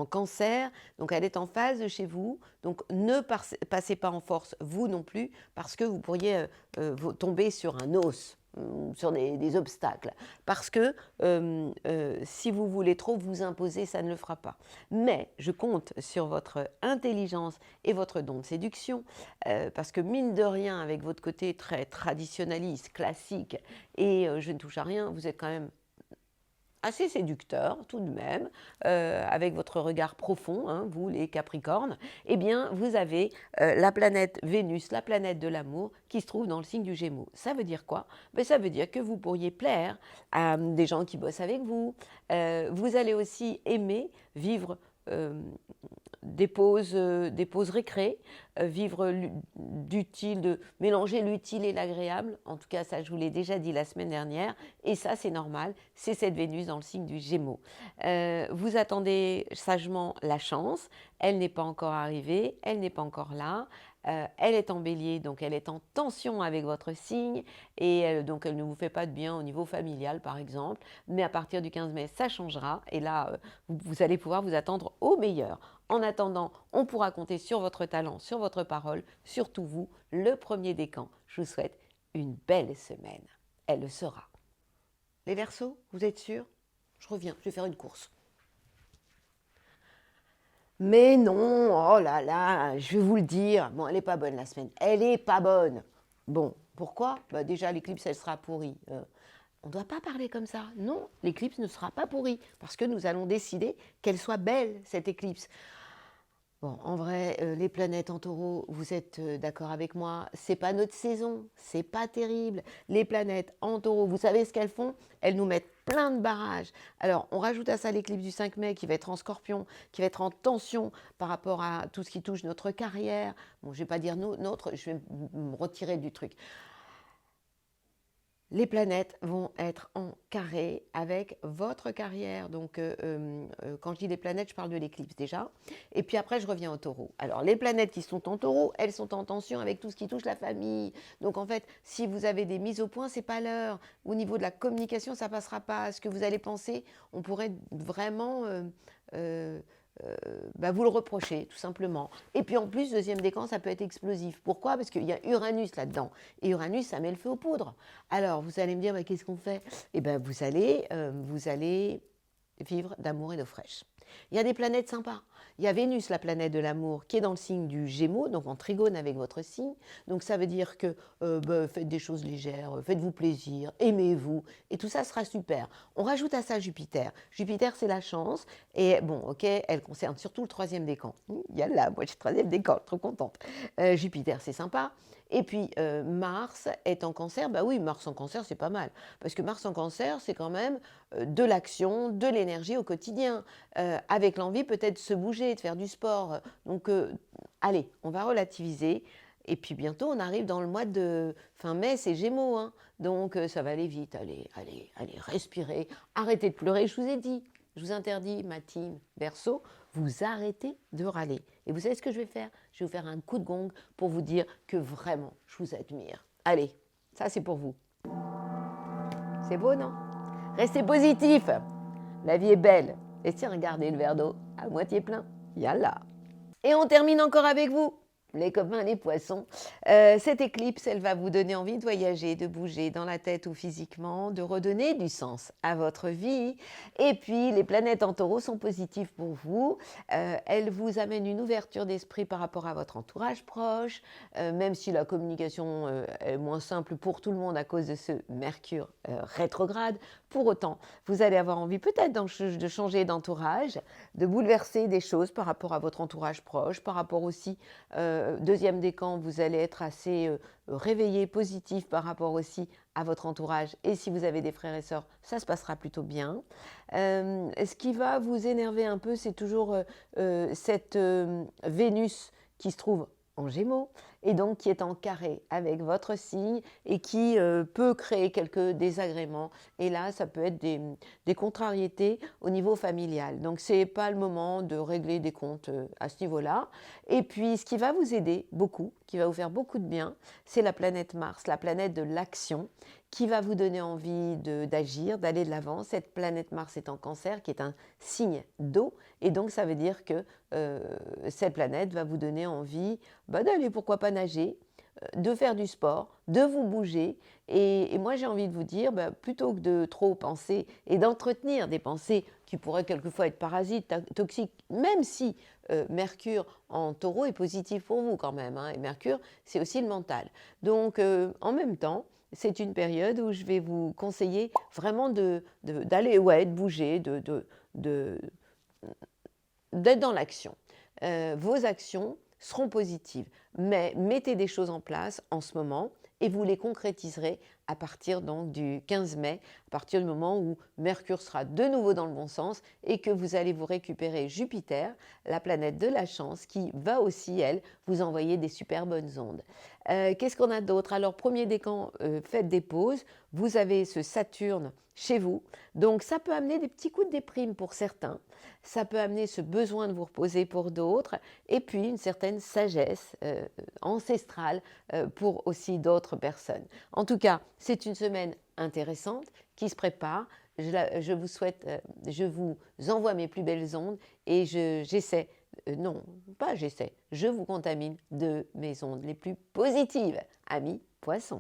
Cancer, donc elle est en phase chez vous, donc ne passez pas en force, vous non plus, parce que vous pourriez tomber sur un os, sur des obstacles, parce que si vous voulez trop vous imposer, ça ne le fera pas. Mais je compte sur votre intelligence et votre don de séduction, parce que mine de rien, avec votre côté très traditionnaliste, classique, et je ne touche à rien, vous êtes quand même assez séducteur tout de même, avec votre regard profond, hein, vous les Capricornes, eh bien vous avez la planète Vénus, la planète de l'amour, qui se trouve dans le signe du Gémeaux. Ça veut dire quoi? Ben, ça veut dire que vous pourriez plaire à des gens qui bossent avec vous. Vous allez aussi aimer vivre des pauses récré, vivre d'utile, de mélanger l'utile et l'agréable. En tout cas, ça, je vous l'ai déjà dit la semaine dernière. Et ça, c'est normal. C'est cette Vénus dans le signe du Gémeaux. Vous attendez sagement la chance. Elle n'est pas encore arrivée. Elle n'est pas encore là. Elle est en bélier, donc elle est en tension avec votre signe et donc elle ne vous fait pas de bien au niveau familial par exemple, mais à partir du 15 mai ça changera et là vous allez pouvoir vous attendre au meilleur. En attendant, on pourra compter sur votre talent, sur votre parole, surtout vous, le premier décan. Je vous souhaite une belle semaine. Elle le sera. Les Verseaux, vous êtes sûrs? Je reviens, je vais faire une course. Mais non, oh là là, je vais vous le dire. Bon, elle n'est pas bonne la semaine. Elle n'est pas bonne. Bon, pourquoi? Bah déjà, l'éclipse, elle sera pourrie. On ne doit pas parler comme ça. Non, l'éclipse ne sera pas pourrie parce que nous allons décider qu'elle soit belle, cette éclipse. Bon, en vrai, les planètes en taureau, vous êtes d'accord avec moi, c'est pas notre saison, c'est pas terrible. Les planètes en taureau, vous savez ce qu'elles font? Elles nous mettent plein de barrages. Alors, on rajoute à ça l'éclipse du 5 mai qui va être en scorpion, qui va être en tension par rapport à tout ce qui touche notre carrière. Bon, je vais pas dire notre, je vais me retirer du truc. Les planètes vont être en carré avec votre carrière. Donc, quand je dis les planètes, je parle de l'éclipse déjà. Et puis après, je reviens au taureau. Alors, les planètes qui sont en taureau, elles sont en tension avec tout ce qui touche la famille. Donc, en fait, si vous avez des mises au point, c'est pas l'heure. Au niveau de la communication, ça passera pas. Ce que vous allez penser, on pourrait vraiment vous le reprocher, tout simplement. Et puis en plus, deuxième décan, ça peut être explosif. Pourquoi? Parce qu'il y a Uranus là-dedans. Et Uranus, ça met le feu aux poudres. Alors, vous allez me dire, qu'est-ce qu'on fait? Eh bien, vous allez vivre d'amour et d'eau fraîche. Il y a des planètes sympas. Il y a Vénus, la planète de l'amour, qui est dans le signe du Gémeaux, donc en trigone avec votre signe. Donc ça veut dire que faites des choses légères, faites-vous plaisir, aimez-vous, et tout ça sera super. On rajoute à ça Jupiter. Jupiter, c'est la chance, et bon, ok, elle concerne surtout le troisième décan. Yalla, moi je suis troisième décan, trop contente. Jupiter, c'est sympa. Et puis Mars est en cancer, bah oui, Mars en cancer, c'est pas mal. Parce que Mars en cancer, c'est quand même de l'action, de l'énergie au quotidien, avec l'envie peut-être de se bouger, de faire du sport. Donc, allez, on va relativiser. Et puis bientôt, on arrive dans le mois de fin mai, c'est Gémeaux. Hein. Donc, ça va aller vite. Allez, respirez. Arrêtez de pleurer, je vous ai dit. Je vous interdis, ma team Verseau, vous arrêtez de râler. Et vous savez ce que je vais faire? Je vais vous faire un coup de gong pour vous dire que vraiment, je vous admire. Allez, ça c'est pour vous. C'est beau, non? Restez positif. La vie est belle. Laissez regarder le verre d'eau à moitié plein. Yalla. Et on termine encore avec vous, les copains, les poissons. Cette éclipse, elle va vous donner envie de voyager, de bouger dans la tête ou physiquement, de redonner du sens à votre vie. Et puis, les planètes en taureau sont positives pour vous. Elles vous amènent une ouverture d'esprit par rapport à votre entourage proche, même si la communication est moins simple pour tout le monde à cause de ce Mercure rétrograde. Pour autant, vous allez avoir envie peut-être de changer d'entourage, de bouleverser des choses par rapport à votre entourage proche, par rapport aussi deuxième décan, vous allez être assez réveillé, positif par rapport aussi à votre entourage. Et si vous avez des frères et sœurs, ça se passera plutôt bien. Ce qui va vous énerver un peu, c'est toujours cette Vénus qui se trouve en Gémeaux et donc qui est en carré avec votre signe et qui peut créer quelques désagréments. Et là, ça peut être des contrariétés au niveau familial. Donc, ce n'est pas le moment de régler des comptes à ce niveau-là. Et puis, ce qui va vous aider beaucoup, qui va vous faire beaucoup de bien, c'est la planète Mars, la planète de l'action, qui va vous donner envie d'agir, d'aller de l'avant. Cette planète Mars est en Cancer, qui est un signe d'eau. Et donc, ça veut dire que cette planète va vous donner envie d'aller, pourquoi pas, nager, de faire du sport, de vous bouger. Et moi, j'ai envie de vous dire, plutôt que de trop penser et d'entretenir des pensées qui pourraient quelquefois être parasites, toxiques, même si Mercure en taureau est positif pour vous quand même. Hein, et Mercure, c'est aussi le mental. Donc, en même temps, c'est une période où je vais vous conseiller vraiment d'aller, de bouger, d'être dans l'action. Vos actions seront positives, mais mettez des choses en place en ce moment et vous les concrétiserez à partir donc du 15 mai, à partir du moment où Mercure sera de nouveau dans le bon sens et que vous allez vous récupérer Jupiter, la planète de la chance, qui va aussi, elle, vous envoyer des super bonnes ondes. Qu'est-ce qu'on a d'autre? Alors, premier décan, faites des pauses. Vous avez ce Saturne chez vous, donc ça peut amener des petits coups de déprime pour certains, ça peut amener ce besoin de vous reposer pour d'autres, et puis une certaine sagesse ancestrale pour aussi d'autres personnes. En tout cas, c'est une semaine intéressante qui se prépare. Je vous souhaite, je vous envoie mes plus belles ondes et j'essaie, non, pas j'essaie, je vous contamine de mes ondes les plus positives, amis poissons.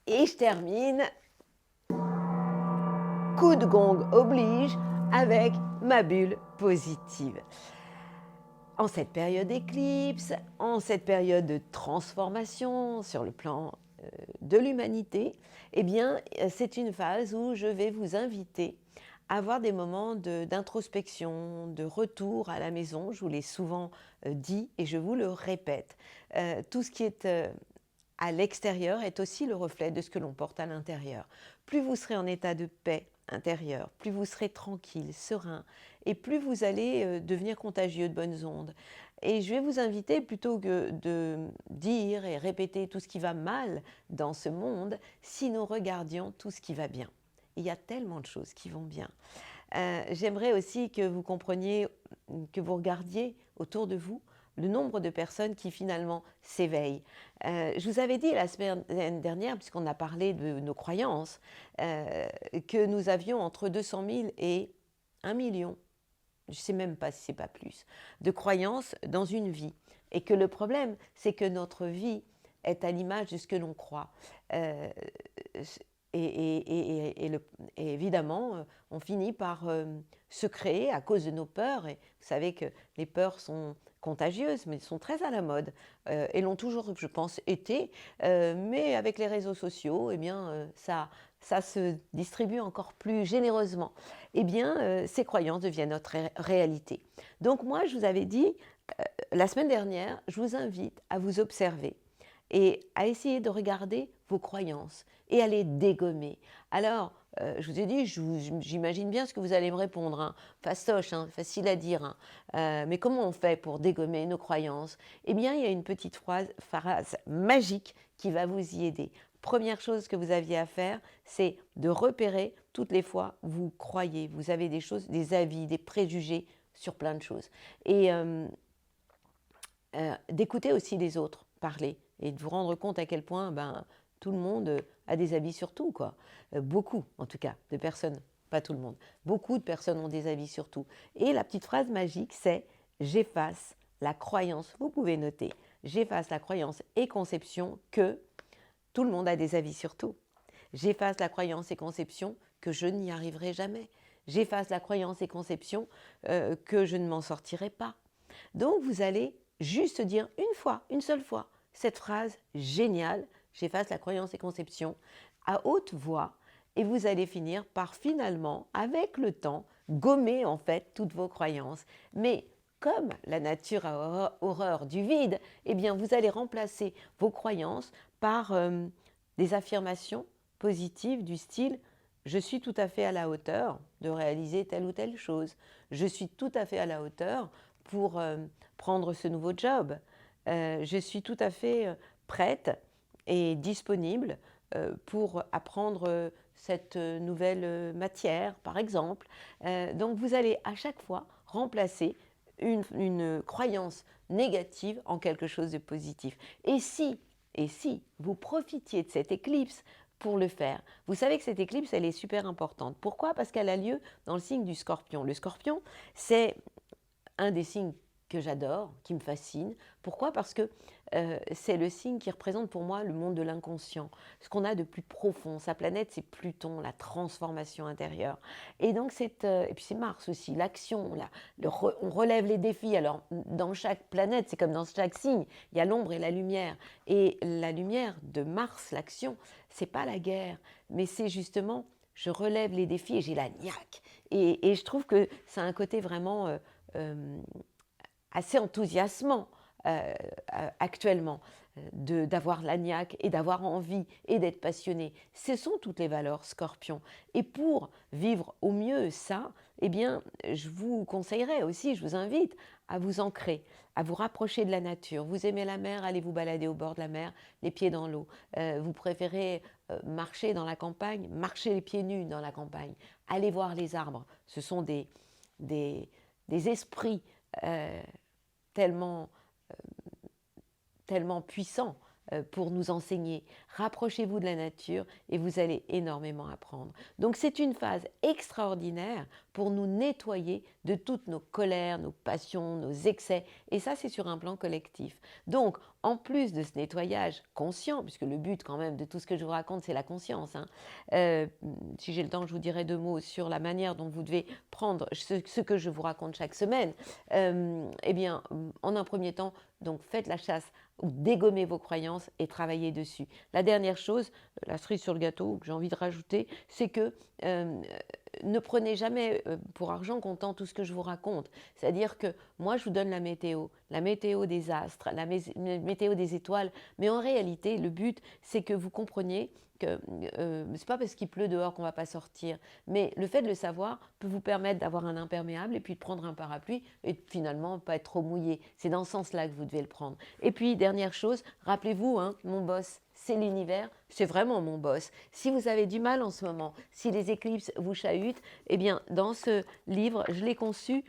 Et je termine, coup de gong oblige, avec ma bulle positive. En cette période d'éclipse, en cette période de transformation sur le plan de l'humanité, eh bien, c'est une phase où je vais vous inviter à avoir des moments d'introspection, de retour à la maison. Je vous l'ai souvent dit et je vous le répète. Tout ce qui est à l'extérieur est aussi le reflet de ce que l'on porte à l'intérieur. Plus vous serez en état de paix intérieure, plus vous serez tranquille, serein, et plus vous allez devenir contagieux de bonnes ondes. Et je vais vous inviter, plutôt que de dire et répéter tout ce qui va mal dans ce monde, si nous regardions tout ce qui va bien. Il y a tellement de choses qui vont bien. J'aimerais aussi que vous compreniez, que vous regardiez autour de vous le nombre de personnes qui finalement s'éveillent. Je vous avais dit la semaine dernière, puisqu'on a parlé de nos croyances, que nous avions entre 200 000 et 1 million, je ne sais même pas si c'est pas plus, de croyances dans une vie. Et que le problème, c'est que notre vie est à l'image de ce que l'on croit. Et évidemment, on finit par se créer à cause de nos peurs. Et vous savez que les peurs sont contagieuses, mais sont très à la mode. Et l'ont toujours, je pense, été. Mais avec les réseaux sociaux, eh bien, ça se distribue encore plus généreusement. Eh bien, ces croyances deviennent notre réalité. Donc moi, je vous avais dit, la semaine dernière, je vous invite à vous observer et à essayer de regarder vos croyances et à les dégommer. Alors, je vous ai dit, j'imagine bien ce que vous allez me répondre. Hein. Fastoche, hein, facile à dire. Hein. Mais comment on fait pour dégommer nos croyances? Eh bien, il y a une petite phrase magique qui va vous y aider. Première chose que vous aviez à faire, c'est de repérer toutes les fois où vous croyez. Vous avez des choses, des avis, des préjugés sur plein de choses. Et d'écouter aussi les autres parler et de vous rendre compte à quel point tout le monde a des avis sur tout, quoi. Beaucoup, en tout cas, de personnes, pas tout le monde, beaucoup de personnes ont des avis sur tout. Et la petite phrase magique, c'est « j'efface la croyance », vous pouvez noter, « j'efface la croyance et conception que tout le monde a des avis sur tout. J'efface la croyance et conception que je n'y arriverai jamais. J'efface la croyance et conception que je ne m'en sortirai pas. » Donc vous allez juste dire une fois, une seule fois, cette phrase géniale, j'efface la croyance et conception, à haute voix, et vous allez finir par finalement, avec le temps, gommer en fait toutes vos croyances. Mais comme la nature a horreur du vide, eh bien vous allez remplacer vos croyances par des affirmations positives du style « je suis tout à fait à la hauteur de réaliser telle ou telle chose »,« je suis tout à fait à la hauteur pour prendre ce nouveau job. Je suis tout à fait prête et disponible pour apprendre cette nouvelle matière, par exemple. Donc vous allez à chaque fois remplacer une croyance négative en quelque chose de positif. Et si vous profitiez de cette éclipse pour le faire. Vous savez que cette éclipse, elle est super importante. Pourquoi? Parce qu'elle a lieu dans le signe du Scorpion. Le Scorpion, c'est un des signes que j'adore, qui me fascine. Pourquoi? Parce que c'est le signe qui représente pour moi le monde de l'inconscient, ce qu'on a de plus profond. Sa planète, c'est Pluton, la transformation intérieure. Et donc, et puis c'est Mars aussi, l'action, on relève les défis. Alors, dans chaque planète, c'est comme dans chaque signe, il y a l'ombre et la lumière. Et la lumière de Mars, l'action, c'est pas la guerre, mais c'est justement, je relève les défis et j'ai la niaque. Et je trouve que ça a un côté vraiment assez enthousiasmant actuellement, d'avoir la niaque et d'avoir envie et d'être passionné. Ce sont toutes les valeurs Scorpion. Et pour vivre au mieux ça, eh bien, je vous conseillerais aussi, je vous invite à vous ancrer, à vous rapprocher de la nature. Vous aimez la mer, allez vous balader au bord de la mer, les pieds dans l'eau. Vous préférez marcher dans la campagne, marchez les pieds nus dans la campagne. Allez voir les arbres. Ce sont des esprits tellement puissants pour nous enseigner. Rapprochez-vous de la nature et vous allez énormément apprendre. Donc c'est une phase extraordinaire pour nous nettoyer de toutes nos colères, nos passions, nos excès. Et ça, c'est sur un plan collectif. Donc, en plus de ce nettoyage conscient, puisque le but quand même de tout ce que je vous raconte, c'est la conscience. Hein. Si j'ai le temps, je vous dirai 2 mots sur la manière dont vous devez prendre ce que je vous raconte chaque semaine. Eh bien, en un premier temps, Donc faites la chasse ou dégommez vos croyances et travaillez dessus. La dernière chose, la cerise sur le gâteau que j'ai envie de rajouter, c'est que ne prenez jamais pour argent comptant tout ce que je vous raconte. C'est-à-dire que moi, je vous donne la météo des astres, la météo des étoiles, mais en réalité, le but, c'est que vous compreniez que c'est pas parce qu'il pleut dehors qu'on va pas sortir, mais le fait de le savoir peut vous permettre d'avoir un imperméable et puis de prendre un parapluie et finalement pas être trop mouillé. C'est dans ce sens-là que vous devez le prendre. Et puis, dernière chose, rappelez-vous, hein, mon boss, c'est l'univers, c'est vraiment mon boss. Si vous avez du mal en ce moment, si les éclipses vous chahutent, eh bien, dans ce livre, je l'ai conçu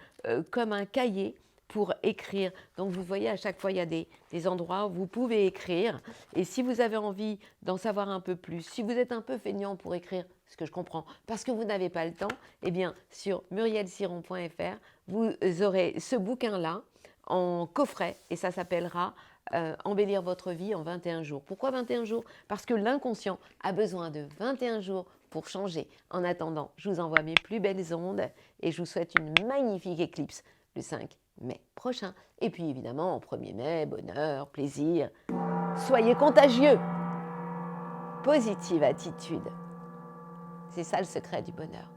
comme un cahier pour écrire. Donc, vous voyez, à chaque fois, il y a des endroits où vous pouvez écrire. Et si vous avez envie d'en savoir un peu plus, si vous êtes un peu feignant pour écrire, ce que je comprends, parce que vous n'avez pas le temps, eh bien, sur murielsiron.fr, vous aurez ce bouquin-là en coffret et ça s'appellera Embellir votre vie en 21 jours. Pourquoi 21 jours? Parce que l'inconscient a besoin de 21 jours pour changer. En attendant, je vous envoie mes plus belles ondes et je vous souhaite une magnifique éclipse le 5 mai prochain. Et puis évidemment, en 1er mai, bonheur, plaisir. Soyez contagieux. Positive attitude. C'est ça le secret du bonheur.